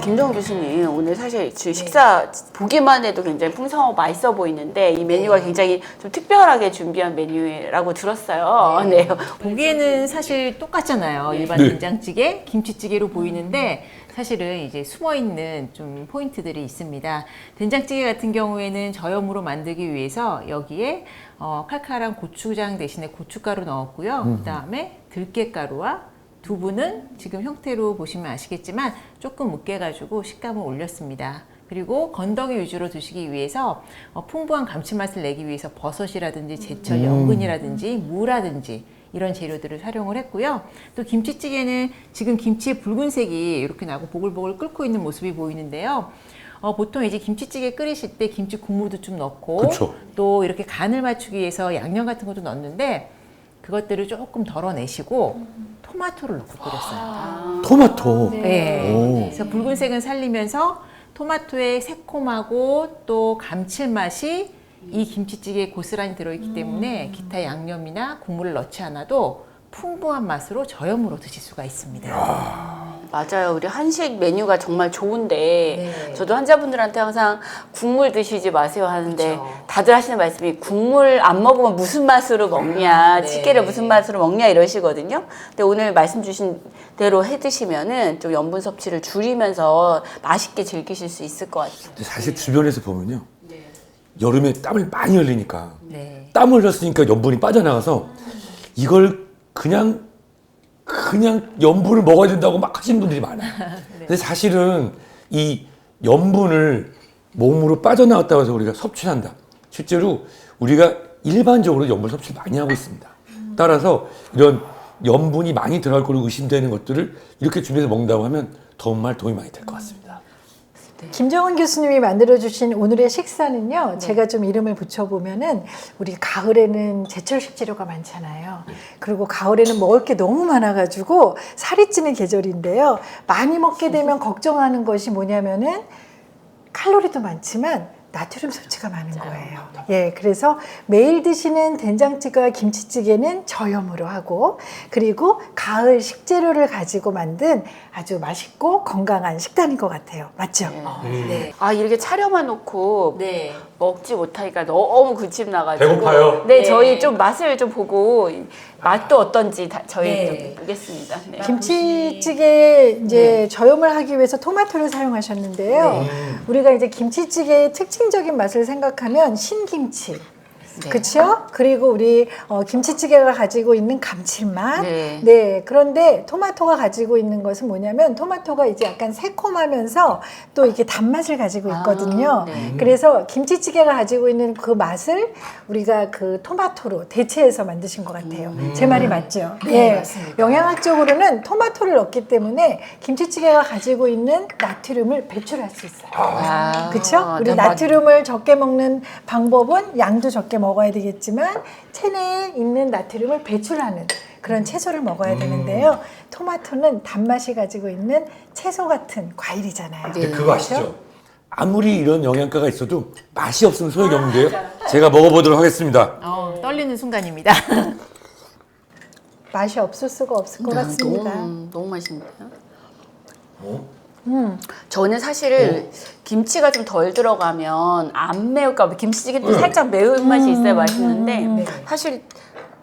김정은 교수님, 오늘 사실 식사 보기만 해도 굉장히 풍성하고 맛있어 보이는데 이 메뉴가 굉장히 좀 특별하게 준비한 메뉴라고 들었어요. 네. 보기에는 사실 똑같잖아요. 일반 네. 된장찌개, 김치찌개로 보이는데 사실은 이제 숨어있는 좀 포인트들이 있습니다. 된장찌개 같은 경우에는 저염으로 만들기 위해서 여기에 칼칼한 고추장 대신에 고춧가루 넣었고요. 그 다음에 들깨가루와 두부는 지금 형태로 보시면 아시겠지만 조금 으깨가지고 식감을 올렸습니다. 그리고 건더기 위주로 드시기 위해서 풍부한 감칠맛을 내기 위해서 버섯이라든지 제철 연근이라든지 무라든지 이런 재료들을 활용을 했고요. 또 김치찌개는 지금 김치의 붉은색이 이렇게 나고 보글보글 끓고 있는 모습이 보이는데요. 보통 이제 김치찌개 끓이실 때 김치 국물도 좀 넣고 그쵸. 또 이렇게 간을 맞추기 위해서 양념 같은 것도 넣는데 그것들을 조금 덜어내시고 토마토를 넣고 끓였어요. 토마토. 네. 오. 그래서 붉은색은 살리면서 토마토의 새콤하고 또 감칠맛이 이 김치찌개에 고스란히 들어있기 때문에 기타 양념이나 국물을 넣지 않아도 풍부한 맛으로 저염으로 드실 수가 있습니다. 맞아요. 우리 한식 메뉴가 정말 좋은데 네. 저도 환자분들한테 항상 국물 드시지 마세요 하는데 그쵸. 다들 하시는 말씀이 국물 안 먹으면 무슨 맛으로 먹냐, 네. 찌개를 무슨 맛으로 먹냐 이러시거든요. 근데 오늘 말씀 주신 대로 해 드시면은 좀 염분 섭취를 줄이면서 맛있게 즐기실 수 있을 것 같아요. 근데 사실 주변에서 보면요. 여름에 땀을 많이 흘리니까 네. 땀을 흘렸으니까 염분이 빠져나가서 이걸 그냥 염분을 먹어야 된다고 막 하시는 분들이 많아요. 근데 사실은 이 염분을 몸으로 빠져나갔다고 해서 우리가 섭취한다. 실제로 우리가 일반적으로 염분 섭취를 많이 하고 있습니다. 따라서 이런 염분이 많이 들어갈 거로 의심되는 것들을 이렇게 준비해서 먹는다고 하면 정말 도움이 많이 될 것 같습니다. 김정은 교수님이 만들어주신 오늘의 식사는요, 제가 좀 이름을 붙여보면은, 우리 가을에는 제철 식재료가 많잖아요. 그리고 가을에는 먹을 게 너무 많아가지고 살이 찌는 계절인데요. 많이 먹게 되면 걱정하는 것이 뭐냐면은, 칼로리도 많지만, 나트륨 섭취가 많은 거예요. 예, 그래서 매일 드시는 된장찌개와 김치찌개는 저염으로 하고, 그리고 가을 식재료를 가지고 만든 아주 맛있고 건강한 식단인 것 같아요. 맞죠? 네. 아, 이렇게 차려만 놓고 네. 먹지 못하니까 너무 군침 나가지고. 배고파요? 네, 네. 저희 좀 맛을 좀 보고 맛도 어떤지 저희 네. 좀 보겠습니다. 네. 김치찌개 이제 저염을 하기 위해서 토마토를 사용하셨는데요. 우리가 이제 김치찌개의 특징적인 맛을 생각하면 신김치. 그렇죠? 그리고 우리 김치찌개가 가지고 있는 감칠맛. 네. 네. 그런데 토마토가 가지고 있는 것은 뭐냐면 토마토가 이제 약간 새콤하면서 또 이게 단맛을 가지고 있거든요. 네. 그래서 김치찌개가 가지고 있는 그 맛을 우리가 그 토마토로 대체해서 만드신 것 같아요. 제 말이 맞죠? 네, 예. 맞습니다. 영양학적으로는 토마토를 넣기 때문에 김치찌개가 가지고 있는 나트륨을 배출할 수 있어요. 그렇죠? 우리 나트륨을 적게 먹는 방법은 양도 적게 먹어야 되겠지만 체내에 있는 나트륨을 배출하는 그런 채소를 먹어야 되는데요. 토마토는 단맛이 가지고 있는 채소 같은 과일이잖아요. 근데 그거 아시죠? 아무리 이런 영양가가 있어도 맛이 없으면 소용이 없는데요. 제가 먹어보도록 하겠습니다. 떨리는 순간입니다. 맛이 없을 수가 없을 것 같습니다. 너무 맛있는데요? 저는 사실 김치가 좀 덜 들어가면 안 매울까 봐 김치찌개도 살짝 매운맛이 있어야 맛있는데 사실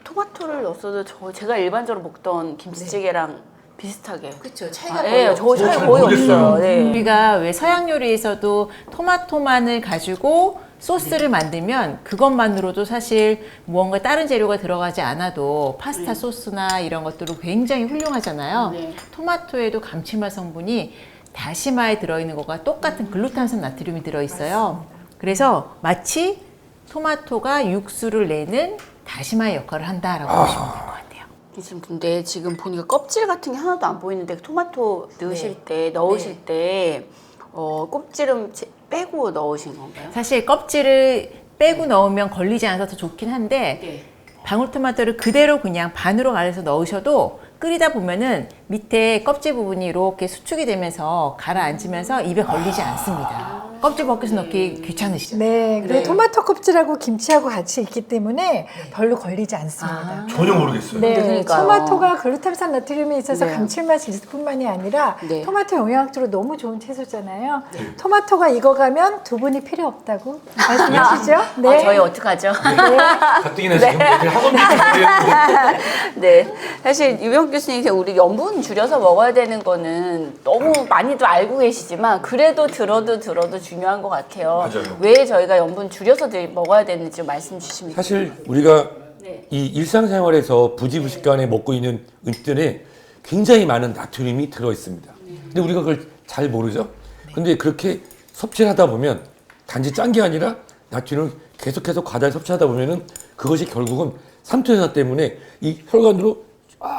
토마토를 넣었어도 제가 일반적으로 먹던 김치찌개랑 비슷하게 그렇죠. 네, 저 차이 거의 없어요. 네. 우리가 왜 서양 요리에서도 토마토만을 가지고 소스를 만들면 그것만으로도 사실 무언가 다른 재료가 들어가지 않아도 파스타 소스나 이런 것들은 굉장히 훌륭하잖아요. 네. 토마토에도 감칠맛 성분이 다시마에 들어있는 것과 똑같은 글루탄산 나트륨이 들어있어요. 그래서 마치 토마토가 육수를 내는 다시마의 역할을 한다라고 보시면 될 것 같아요. 지금 근데 지금 보니까 껍질 같은 게 하나도 안 보이는데 토마토 넣으실 때 껍질은 빼고 넣으신 건가요? 사실 껍질을 빼고 넣으면 걸리지 않아서 더 좋긴 한데 방울토마토를 그대로 그냥 반으로 갈아서 넣으셔도 끓이다 보면은 밑에 껍질 부분이 이렇게 수축이 되면서 가라앉으면서 입에 걸리지 않습니다. 껍질 벗겨서 넣기 귀찮으시죠? 네, 그리고 네. 토마토 껍질하고 김치하고 같이 있기 때문에 별로 걸리지 않습니다. 전혀 모르겠어요. 네, 그러니까요. 토마토가 글루탐산 나트륨이 있어서 네. 감칠맛이 있을 뿐만이 아니라 네. 토마토 영양학적으로 너무 좋은 채소잖아요. 토마토가 익어가면 두분이 필요 없다고 말씀하시죠? 아, 저희 어떡하죠? 가뜩이나 지금 애들 학원비 준비했는데 네, 사실 유명 교수님 우리 염분 줄여서 먹어야 되는 거는 너무 많이도 알고 계시지만 그래도 들어도 중요한 것 같아요. 맞아요. 왜 저희가 염분 줄여서 먹어야 되는지 좀 말씀 주시면 사실 우리가 네. 이 일상생활에서 부지부식간에 먹고 있는 음식들에 굉장히 많은 나트륨이 들어 있습니다. 근데 우리가 그걸 잘 모르죠. 근데 그렇게 섭취를 하다 보면 단지 짠 게 아니라 나트륨을 계속해서 과다히 섭취하다 보면은 그것이 결국은 삼투효소 때문에 이 혈관으로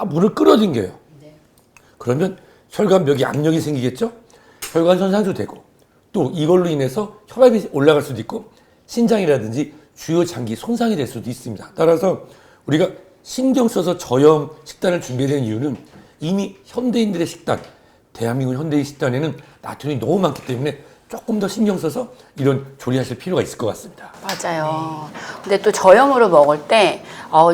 물을 끌어당겨요. 그러면 혈관벽에 압력이 생기겠죠? 혈관 손상도 되고 또 이걸로 인해서 혈압이 올라갈 수도 있고 신장이라든지 주요 장기 손상이 될 수도 있습니다. 따라서 우리가 신경 써서 저염 식단을 준비해야 되는 이유는 이미 현대인들의 식단, 대한민국 현대인 식단에는 나트륨이 너무 많기 때문에 조금 더 신경 써서 이런 조리하실 필요가 있을 것 같습니다. 맞아요. 근데 또 저염으로 먹을 때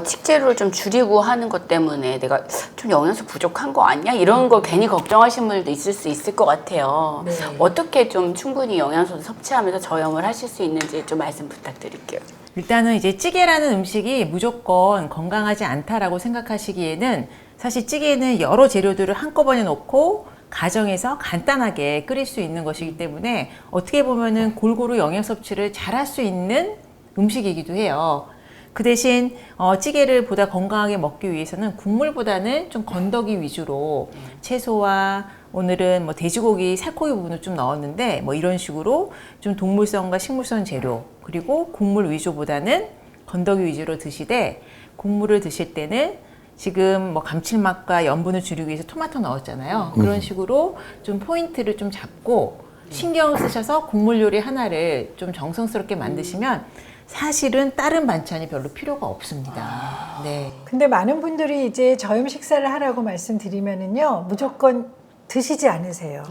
식재료를 좀 줄이고 하는 것 때문에 내가 좀 영양소 부족한 거 아니야? 이런 거 괜히 걱정하시는 분들도 있을 수 있을 것 같아요. 어떻게 좀 충분히 영양소를 섭취하면서 저염을 하실 수 있는지 좀 말씀 부탁드릴게요. 일단은 이제 찌개라는 음식이 무조건 건강하지 않다라고 생각하시기에는 사실 찌개는 여러 재료들을 한꺼번에 넣고 가정에서 간단하게 끓일 수 있는 것이기 때문에 어떻게 보면은 골고루 영양 섭취를 잘할 수 있는 음식이기도 해요. 그 대신 찌개를 보다 건강하게 먹기 위해서는 국물보다는 좀 건더기 위주로 채소와 오늘은 뭐 돼지고기, 살코기 부분을 좀 넣었는데 뭐 이런 식으로 좀 동물성과 식물성 재료 그리고 국물 위주보다는 건더기 위주로 드시되 국물을 드실 때는 지금 뭐 감칠맛과 염분을 줄이기 위해서 토마토 넣었잖아요. 그런 식으로 좀 포인트를 좀 잡고 신경을 쓰셔서 국물 요리 하나를 좀 정성스럽게 만드시면 사실은 다른 반찬이 별로 필요가 없습니다. 네. 근데 많은 분들이 이제 저염 식사를 하라고 말씀드리면은요, 무조건 드시지 않으세요.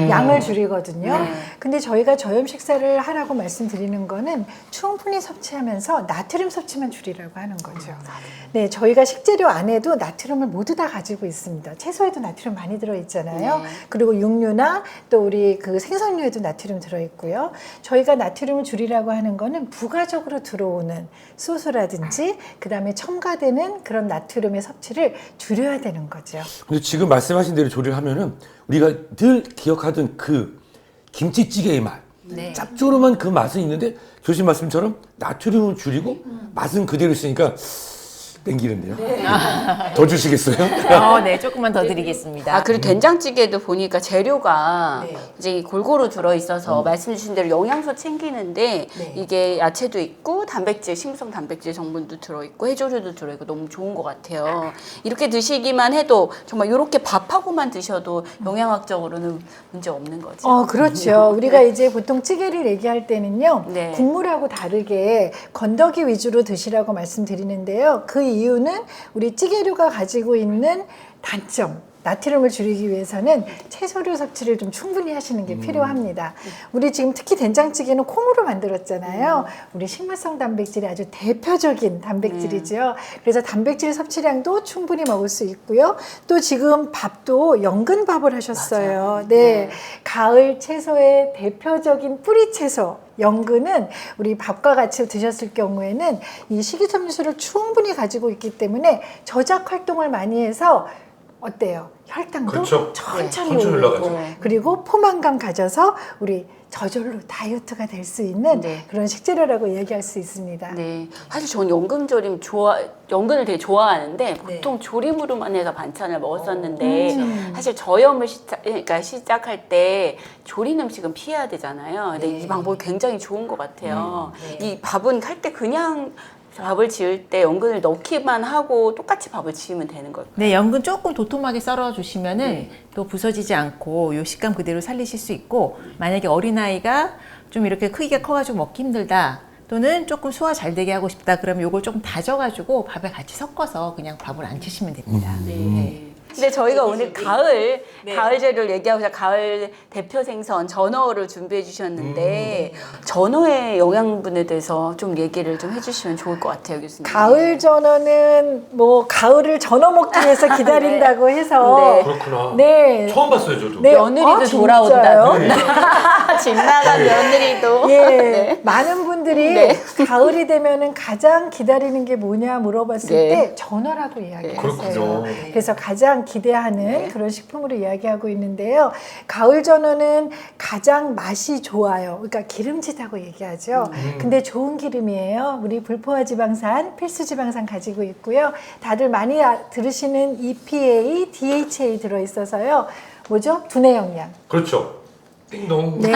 양을 줄이거든요. 네. 근데 저희가 저염 식사를 하라고 말씀드리는 거는 충분히 섭취하면서 나트륨 섭취만 줄이라고 하는 거죠. 네, 저희가 식재료 안에도 나트륨을 모두 다 가지고 있습니다. 채소에도 나트륨 많이 들어있잖아요. 그리고 육류나 또 우리 그 생선류에도 나트륨 들어있고요. 저희가 나트륨을 줄이라고 하는 거는 부가적으로 들어오는 소스라든지 그 다음에 첨가되는 그런 나트륨의 섭취를 줄여야 되는 거죠. 근데 지금 말씀하신 대로 조리를 하면은 우리가 늘 기억하던 그 김치찌개의 맛, 네. 짭조름한 그 맛은 있는데 교수님 말씀처럼 나트륨을 줄이고 맛은 그대로 있으니까 땡기는데요. 더 주시겠어요? 네, 조금만 더 드리겠습니다. 그리고 된장찌개도 보니까 재료가 이제 골고루 들어있어서 말씀 주신 대로 영양소 챙기는데 이게 야채도 있고 단백질, 식물성 단백질 성분도 들어있고 해조류도 들어있고 너무 좋은 것 같아요. 이렇게 드시기만 해도 정말 이렇게 밥하고만 드셔도 영양학적으로는 문제 없는 거죠. 그렇죠. 우리가 이제 보통 찌개를 얘기할 때는요, 네. 국물하고 다르게 건더기 위주로 드시라고 말씀드리는데요. 그 이유는 우리 찌개류가 가지고 있는 단점, 나트륨을 줄이기 위해서는 채소류 섭취를 좀 충분히 하시는 게 필요합니다. 우리 지금 특히 된장찌개는 콩으로 만들었잖아요. 우리 식물성 단백질이 아주 대표적인 단백질이죠. 그래서 단백질 섭취량도 충분히 먹을 수 있고요. 또 지금 밥도 연근밥을 하셨어요. 네. 가을 채소의 대표적인 뿌리 채소. 연근은 우리 밥과 같이 드셨을 경우에는 이 식이섬유소를 충분히 가지고 있기 때문에 저작 활동을 많이 해서 어때요? 혈당도 그렇죠. 천천히 천천히 올라가고 올라가죠. 그리고 포만감 가져서 우리 저절로 다이어트가 될 수 있는 네. 그런 식재료라고 얘기할 수 있습니다. 네, 사실 저는 연근조림 연근을 되게 좋아하는데 보통 조림으로만 해서 반찬을 먹었었는데 사실 저염을 시작할 때 조린 음식은 피해야 되잖아요. 근데 이 방법이 굉장히 좋은 것 같아요. 이 밥은 할 때 그냥 밥을 지을 때 연근을 넣기만 하고 똑같이 밥을 지으면 되는 걸까요? 네, 연근 조금 도톰하게 썰어 주시면은 또 부서지지 않고 요 식감 그대로 살리실 수 있고, 만약에 어린아이가 좀 이렇게 크기가 커가지고 먹기 힘들다 또는 조금 소화 잘 되게 하고 싶다 그러면 요걸 조금 다져가지고 밥에 같이 섞어서 그냥 밥을 안 치시면 됩니다. 네. 근데 저희가 오늘 가을 네. 가을 재료를 얘기하고자 가을 대표 생선 전어를 준비해 주셨는데 전어의 영양분에 대해서 좀 얘기를 좀 해주시면 좋을 것 같아요, 교수님. 가을 전어는 뭐 가을을 전어 먹기 위해서 기다린다고 해서 네. 그렇구나. 네. 처음 봤어요, 저도. 네. 며느리도 아, 돌아온다. 진짜요? 집 나간 며느리도. 예, 네. 많은 분들이 네. 가을이 되면은 가장 기다리는 게 뭐냐 물어봤을 네. 때 전어라고 이야기했어요. 그렇군요. 그래서 가장 기대하는 그런 식품으로 이야기하고 있는데요. 가을 전어는 가장 맛이 좋아요. 그러니까 기름지다고 얘기하죠. 근데 좋은 기름이에요. 우리 불포화 지방산, 필수 지방산 가지고 있고요. 다들 많이 들으시는 EPA, DHA 들어있어서요. 뭐죠? 두뇌 영양. 그렇죠. 띵동. 네.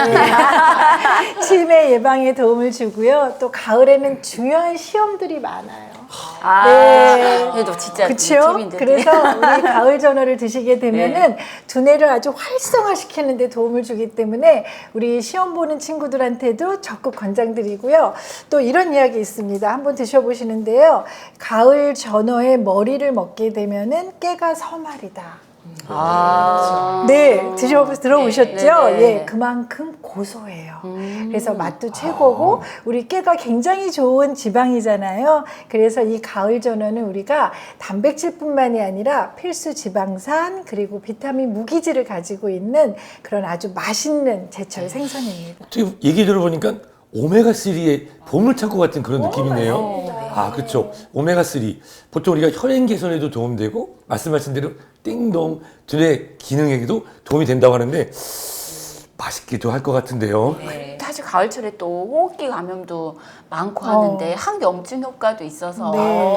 치매 예방에 도움을 주고요. 또 가을에는 중요한 시험들이 많아요. 아, 네. 그래도 진짜 그렇죠? 팁인데. 그래서 우리 가을 전어를 드시게 되면은 두뇌를 아주 활성화시키는 데 도움을 주기 때문에 우리 시험 보는 친구들한테도 적극 권장드리고요. 또 이런 이야기 있습니다. 한번 드셔보시는데요. 가을 전어의 머리를 먹게 되면은 깨가 서말이다. 아. 네, 들어보셨죠? 네, 네, 네. 예, 그만큼 고소해요. 그래서 맛도 최고고, 우리 깨가 굉장히 좋은 지방이잖아요. 그래서 이 가을 전어는 우리가 단백질뿐만이 아니라 필수 지방산, 그리고 비타민 무기질을 가지고 있는 그런 아주 맛있는 제철 생선입니다. 지금 얘기 들어보니까 오메가3의 보물찾고 같은 그런 느낌이네요. 아, 그렇죠. 오메가3. 보통 우리가 혈행 개선에도 도움되고, 말씀하신 대로 띵동, 두뇌 기능에도 도움이 된다고 하는데, 맛있기도 할 것 같은데요. 네. 사실 가을철에 또 호흡기 감염도 많고 하는데 항염증 효과도 있어서 네.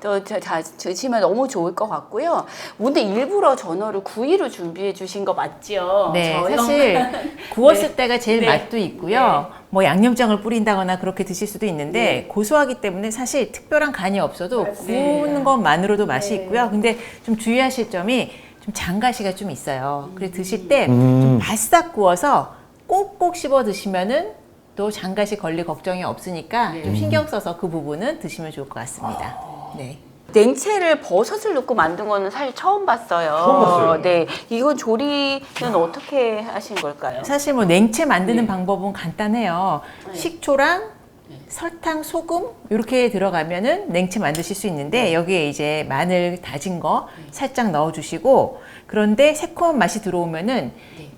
또 드시면 너무 좋을 것 같고요. 근데 일부러 전어를 구이로 준비해 주신 거 맞죠? 네, 저요? 사실 구웠을 때가 제일 맛도 있고요. 뭐 양념장을 뿌린다거나 그렇게 드실 수도 있는데 고소하기 때문에 사실 특별한 간이 없어도 구우는 것만으로도 맛이 있고요. 근데 좀 주의하실 점이 좀 장가시가 좀 있어요. 그래서 드실 때 좀 바싹 구워서 꼭꼭 씹어 드시면은 또 장가시 걸릴 걱정이 없으니까 좀 신경 써서 그 부분은 드시면 좋을 것 같습니다. 네. 냉채를 버섯을 넣고 만든 거는 사실 처음 봤어요. 처음 봤어요. 네, 이건 조리는 어떻게 하신 걸까요? 사실 뭐 냉채 만드는 방법은 간단해요. 식초랑 설탕, 소금 이렇게 들어가면은 냉채 만드실 수 있는데 여기에 이제 마늘 다진 거 살짝 넣어주시고 그런데 새콤한 맛이 들어오면은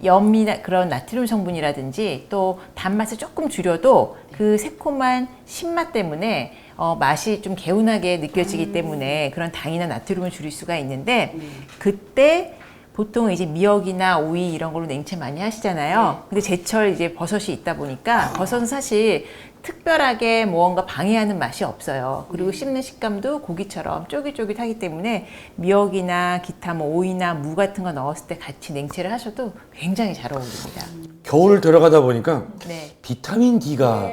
염이나 그런 나트륨 성분이라든지 또 단맛을 조금 줄여도 그 새콤한 신맛 때문에 맛이 좀 개운하게 느껴지기 때문에 그런 당이나 나트륨을 줄일 수가 있는데 그때 보통 이제 미역이나 오이 이런 걸로 냉채 많이 하시잖아요. 근데 제철 이제 버섯이 있다 보니까 버섯은 사실 특별하게 무언가 방해하는 맛이 없어요. 그리고 씹는 식감도 고기처럼 쫄깃쫄깃하기 때문에 미역이나 기타 뭐 오이나 무 같은 거 넣었을 때 같이 냉채를 하셔도 굉장히 잘 어울립니다. 겨울 들어가다 보니까 네. 비타민 D가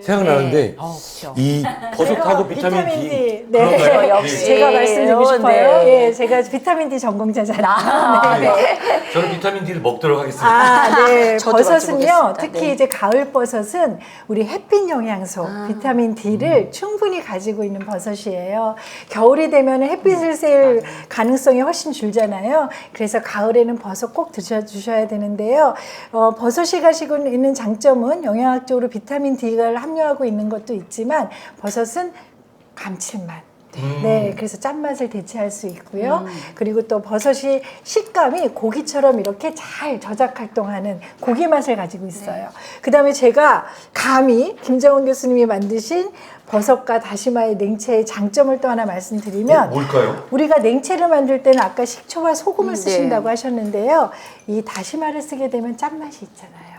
생각나는데 그렇죠. 이 버섯하고 비타민 D. 네. 그런가요? 역시. 제가 말씀드리고 싶어요. 네. 예, 제가 비타민 D 전공자잖아요. 아, 네. 저는 비타민 D를 먹도록 하겠습니다. 아, 네. 저도 버섯은요, 맞춰보겠습니다. 특히 네. 이제 가을 버섯은 우리 햇빛 영양소, 비타민 D를 충분히 가지고 있는 버섯이에요. 겨울이 되면 햇빛을 쐴 가능성이 훨씬 줄잖아요. 그래서 가을에는 버섯 꼭 드셔주셔야 되는데요. 버섯이 가지고 있는 장점은 영양학적으로 비타민 D가 함유하고 있는 것도 있지만 버섯은 감칠맛. 네, 그래서 짠맛을 대체할 수 있고요. 그리고 또 버섯이 식감이 고기처럼 이렇게 잘 저작 활동하는 고기 맛을 가지고 있어요. 그 다음에 제가 감히 김정은 교수님이 만드신 버섯과 다시마의 냉채의 장점을 또 하나 말씀드리면 뭘까요? 우리가 냉채를 만들 때는 아까 식초와 소금을 네. 쓰신다고 하셨는데요. 이 다시마를 쓰게 되면 짠맛이 있잖아요.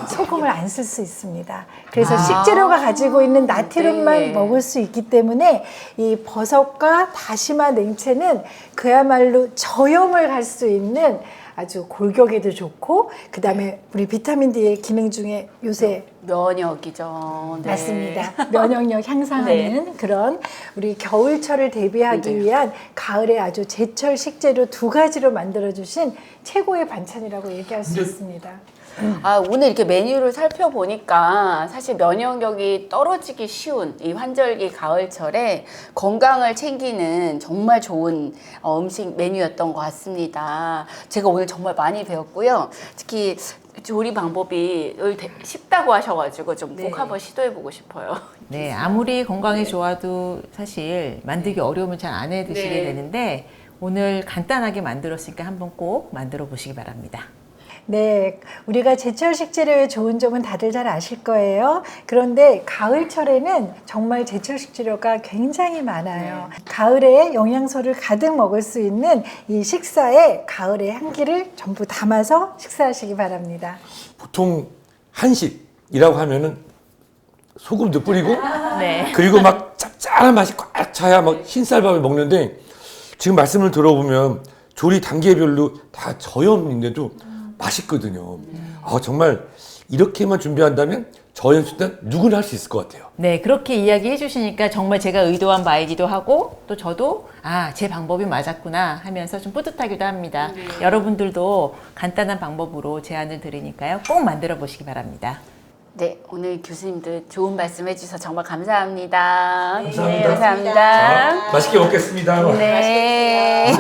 소금을 안 쓸 수 있습니다. 그래서 식재료가 가지고 있는 나트륨만 네. 먹을 수 있기 때문에 이 버섯과 다시마 냉채는 그야말로 저염을 할 수 있는 아주 골격에도 좋고 그 다음에 우리 비타민 D의 기능 중에 요새 면역이죠. 네. 맞습니다. 면역력 향상하는 그런 우리 겨울철을 대비하기 위한 가을에 아주 제철 식재료 2가지로 만들어주신 최고의 반찬이라고 얘기할 수 근데 있습니다. 오늘 이렇게 메뉴를 살펴보니까 사실 면역력이 떨어지기 쉬운 이 환절기 가을철에 건강을 챙기는 정말 좋은 음식 메뉴였던 것 같습니다. 제가 오늘 정말 많이 배웠고요. 특히 조리 방법이 쉽다고 하셔가지고 좀 꼭 한번 시도해보고 싶어요. 네, 아무리 건강에 좋아도 사실 만들기 어려우면 잘 안 해 드시게 네. 되는데 오늘 간단하게 만들었으니까 한번 꼭 만들어 보시기 바랍니다. 네, 우리가 제철 식재료의 좋은 점은 다들 잘 아실 거예요. 그런데 가을철에는 정말 제철 식재료가 굉장히 많아요. 가을에 영양소를 가득 먹을 수 있는 이 식사에 가을의 향기를 전부 담아서 식사하시기 바랍니다. 보통 한식이라고 하면은 소금도 뿌리고 네. 그리고 막 짭짤한 맛이 꽉 차야 막 흰쌀밥을 먹는데 지금 말씀을 들어보면 조리 단계별로 다 저염인데도 맛있거든요. 정말 이렇게만 준비한다면 저염 식단 누구나 할 수 있을 것 같아요. 네, 그렇게 이야기해 주시니까 정말 제가 의도한 바이기도 하고 또 저도 제 방법이 맞았구나 하면서 좀 뿌듯하기도 합니다. 여러분들도 간단한 방법으로 제안을 드리니까요. 꼭 만들어 보시기 바랍니다. 네, 오늘 교수님들 좋은 말씀 해주셔서 정말 감사합니다. 감사합니다. 네, 감사합니다. 맛있게 먹겠습니다. 네.